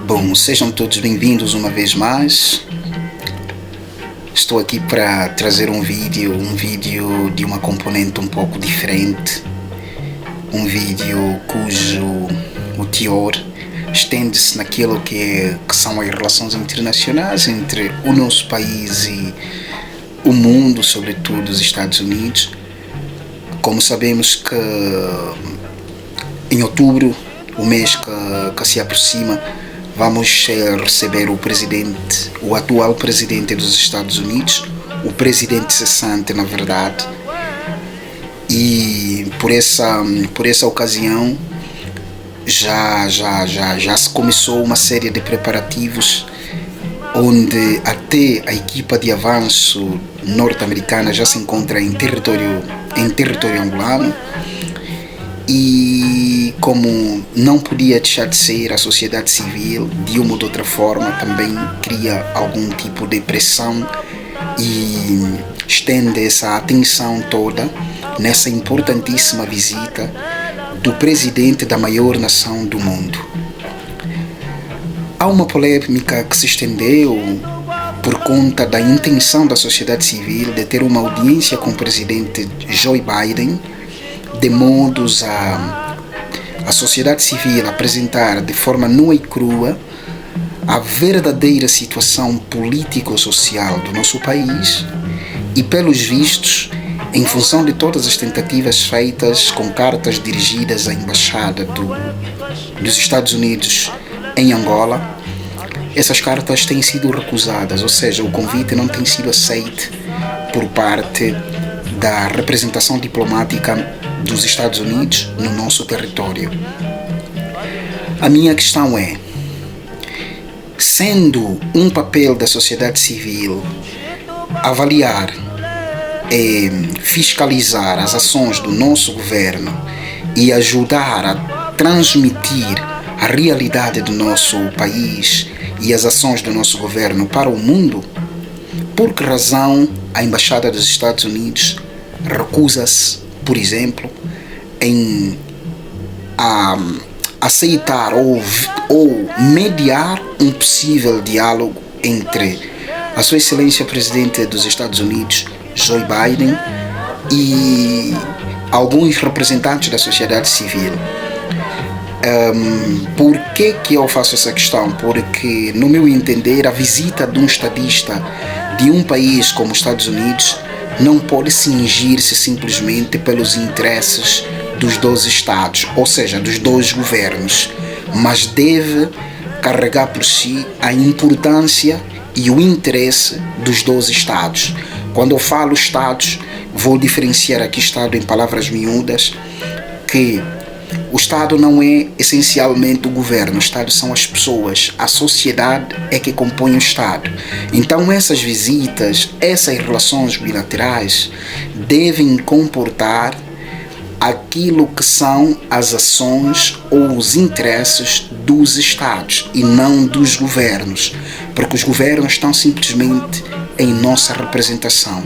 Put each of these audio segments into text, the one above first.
Bom, sejam todos bem-vindos uma vez mais. Estou aqui para trazer um vídeo de uma componente um pouco diferente, um vídeo cujo o teor estende-se naquilo que são as relações internacionais entre o nosso país e o mundo, sobretudo os Estados Unidos. Como sabemos que em outubro, o mês que se aproxima, vamos receber o atual presidente dos Estados Unidos, o presidente cessante, na verdade. E por essa ocasião já se começou uma série de preparativos, onde até a equipa de avanço norte-americana já se encontra em território angolano. E como não podia deixar de ser, a sociedade civil, de uma ou de outra forma, também cria algum tipo de pressão e estende essa atenção toda nessa importantíssima visita do presidente da maior nação do mundo. Há uma polêmica que se estendeu por conta da intenção da sociedade civil de ter uma audiência com o presidente Joe Biden, de modos a sociedade civil apresentar de forma nua e crua a verdadeira situação político-social do nosso país e, pelos vistos, em função de todas as tentativas feitas com cartas dirigidas à Embaixada dos Estados Unidos em Angola, essas cartas têm sido recusadas, ou seja, o convite não tem sido aceito por parte da representação diplomática dos Estados Unidos no nosso território. A minha questão é, sendo um papel da sociedade civil avaliar e fiscalizar as ações do nosso governo e ajudar a transmitir a realidade do nosso país e as ações do nosso governo para o mundo, por que razão a Embaixada dos Estados Unidos recusa-se, por exemplo, em aceitar ou mediar um possível diálogo entre a Sua Excelência Presidente dos Estados Unidos, Joe Biden, e alguns representantes da sociedade civil? Por que eu faço essa questão? Porque, no meu entender, a visita de um estadista de um país como os Estados Unidos não pode cingir-se simplesmente pelos interesses dos dois Estados, ou seja, dos dois governos, mas deve carregar por si a importância e o interesse dos dois Estados. Quando eu falo Estados, vou diferenciar aqui Estado em palavras miúdas, que o Estado não é essencialmente o governo, o Estado são as pessoas, a sociedade é que compõe o Estado. Então essas visitas, essas relações bilaterais devem comportar aquilo que são as ações ou os interesses dos Estados e não dos governos, porque os governos estão simplesmente em nossa representação.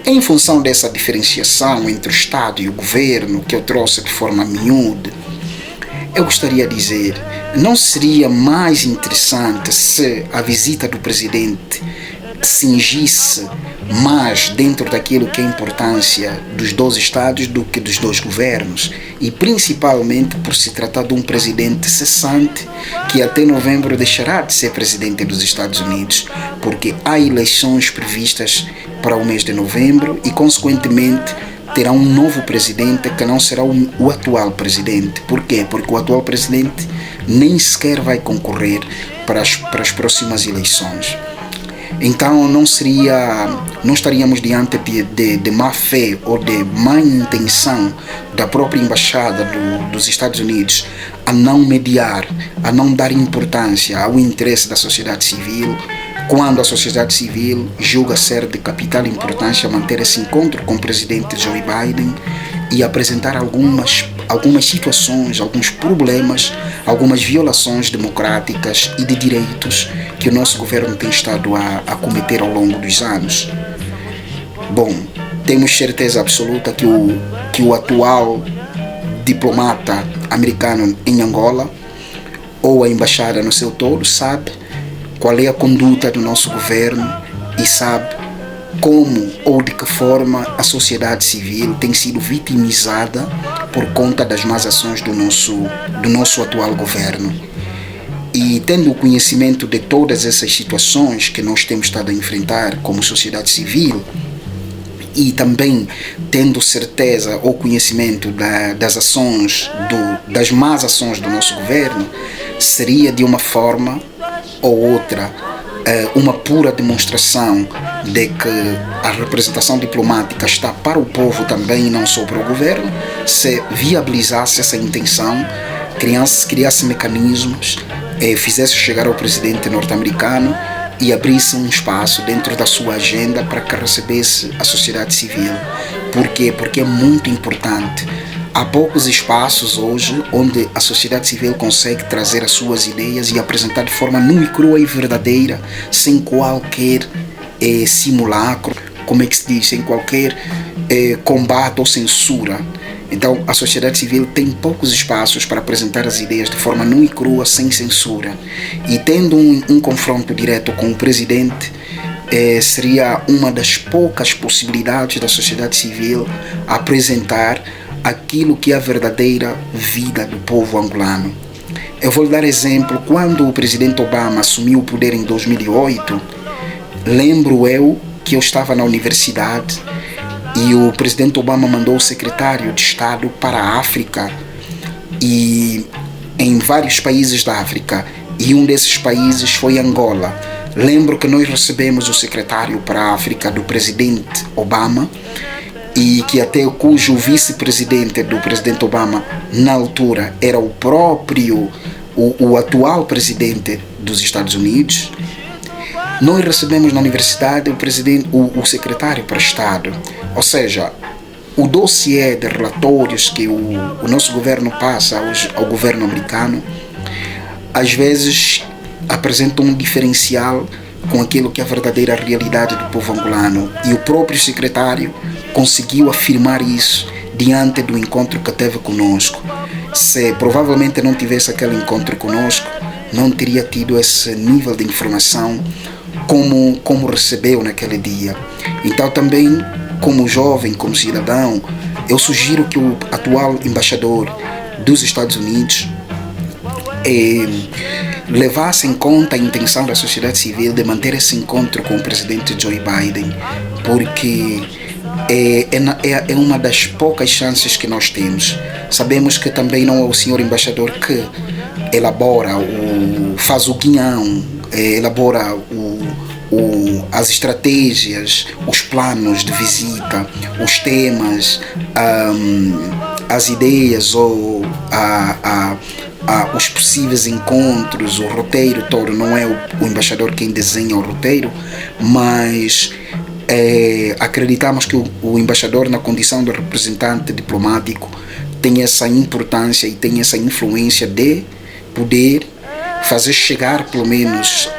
Em função dessa diferenciação entre o Estado e o governo que eu trouxe de forma miúda, eu gostaria de dizer, não seria mais interessante se a visita do presidente cingisse mais dentro daquilo que é a importância dos dois Estados do que dos dois governos, e principalmente por se tratar de um presidente cessante que até novembro deixará de ser presidente dos Estados Unidos, porque há eleições previstas para o mês de novembro e, consequentemente, terá um novo presidente que não será o atual presidente. Por quê? Porque o atual presidente nem sequer vai concorrer para as próximas eleições. Então não estaríamos diante de má fé ou de má intenção da própria Embaixada dos Estados Unidos a não mediar, a não dar importância ao interesse da sociedade civil, quando a sociedade civil julga ser de capital importância manter esse encontro com o presidente Joe Biden e apresentar algumas situações, alguns problemas, algumas violações democráticas e de direitos que o nosso governo tem estado a cometer ao longo dos anos. Bom, temos certeza absoluta que o atual diplomata americano em Angola, ou a embaixada no seu todo sabe qual é a conduta do nosso governo e sabe como ou de que forma a sociedade civil tem sido vitimizada por conta das más ações do nosso atual governo. E tendo o conhecimento de todas essas situações que nós temos estado a enfrentar como sociedade civil, e também tendo certeza ou conhecimento das ações, das más ações do nosso governo, seria de uma forma ou outra uma pura demonstração de que a representação diplomática está para o povo também e não só para o governo, se viabilizasse essa intenção, criasse mecanismos, fizesse chegar ao presidente norte-americano e abrisse um espaço dentro da sua agenda para que recebesse a sociedade civil. Por quê? Porque é muito importante. Há poucos espaços hoje onde a sociedade civil consegue trazer as suas ideias e apresentar de forma nua e crua e verdadeira, sem qualquer simulacro, como é que se diz, sem qualquer combate ou censura. Então a sociedade civil tem poucos espaços para apresentar as ideias de forma nua e crua, sem censura. E tendo um confronto direto com o presidente, seria uma das poucas possibilidades da sociedade civil apresentar aquilo que é a verdadeira vida do povo angolano. Eu vou dar exemplo. Quando o presidente Obama assumiu o poder em 2008, lembro eu que eu estava na universidade e o presidente Obama mandou o secretário de Estado para a África e em vários países da África, e um desses países foi Angola. Lembro que nós recebemos o secretário para a África do presidente Obama, e que até cujo vice-presidente do presidente Obama na altura era o próprio, o atual presidente dos Estados Unidos. Nós recebemos na universidade o secretário para Estado, ou seja, o dossiê de relatórios que o nosso governo passa ao governo americano, às vezes apresenta um diferencial com aquilo que é a verdadeira realidade do povo angolano. E o próprio secretário conseguiu afirmar isso diante do encontro que teve conosco. Se provavelmente não tivesse aquele encontro conosco, não teria tido esse nível de informação como recebeu naquele dia. Então também, como jovem, como cidadão, eu sugiro que o atual embaixador dos Estados Unidos levasse em conta a intenção da sociedade civil de manter esse encontro com o presidente Joe Biden, porque é uma das poucas chances que nós temos. Sabemos que também não é o senhor embaixador que faz o guião, elabora as estratégias, os planos de visita, os temas, as ideias ou os possíveis encontros, o roteiro todo. Não é o embaixador quem desenha o roteiro, mas acreditamos que o embaixador, na condição de representante diplomático, tem essa importância e tem essa influência de poder fazer chegar pelo menos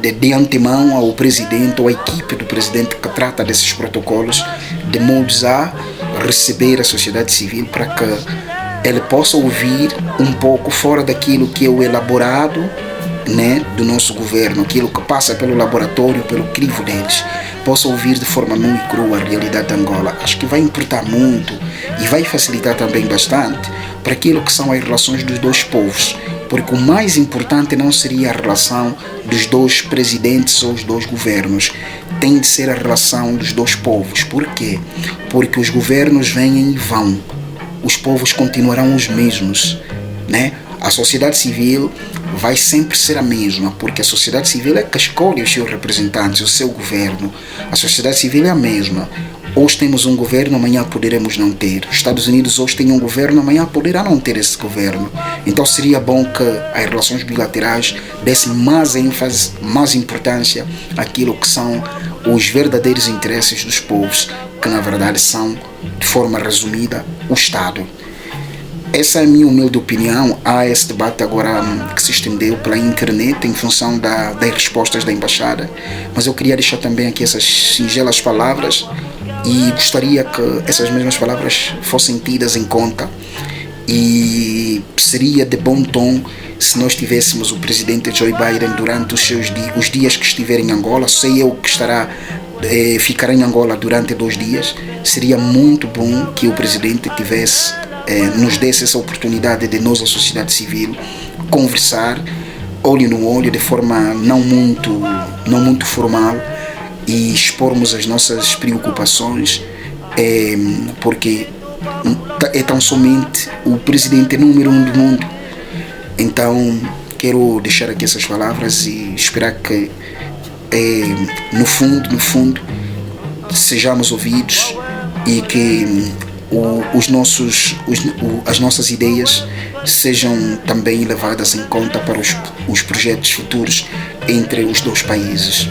de antemão ao presidente ou à equipe do presidente que trata desses protocolos, de modos a receber a sociedade civil para que ele possa ouvir um pouco fora daquilo que é o elaborado, né, do nosso governo, aquilo que passa pelo laboratório, pelo crivo deles, possa ouvir de forma nua e crua a realidade de Angola. Acho que vai importar muito e vai facilitar também bastante para aquilo que são as relações dos dois povos, porque o mais importante não seria a relação dos dois presidentes ou os dois governos, tem de ser a relação dos dois povos. Por quê? Porque os governos vêm e vão, os povos continuarão os mesmos, né? A sociedade civil vai sempre ser a mesma, porque a sociedade civil é que escolhe os seus representantes, o seu governo. A sociedade civil é a mesma. Hoje temos um governo, amanhã poderemos não ter. Os Estados Unidos hoje têm um governo, amanhã poderá não ter esse governo. Então seria bom que as relações bilaterais dessem mais ênfase, mais importância àquilo que são os verdadeiros interesses dos povos, que na verdade são, de forma resumida, o Estado. Essa é a minha humilde opinião. Há esse debate agora que se estendeu pela internet em função das respostas da embaixada, mas eu queria deixar também aqui essas singelas palavras e gostaria que essas mesmas palavras fossem tidas em conta e seria de bom tom se nós tivéssemos o presidente Joe Biden durante os dias que estiver em Angola. Sei eu que ficará em Angola durante 2 dias. Seria muito bom que o presidente nos desse essa oportunidade de nós, a sociedade civil, conversar olho no olho, de forma não muito formal, e expormos as nossas preocupações, porque é tão somente o presidente número 1 do mundo. Então quero deixar aqui essas palavras e esperar que no fundo sejamos ouvidos, e que as nossas ideias sejam também levadas em conta para os projetos futuros entre os 2 países.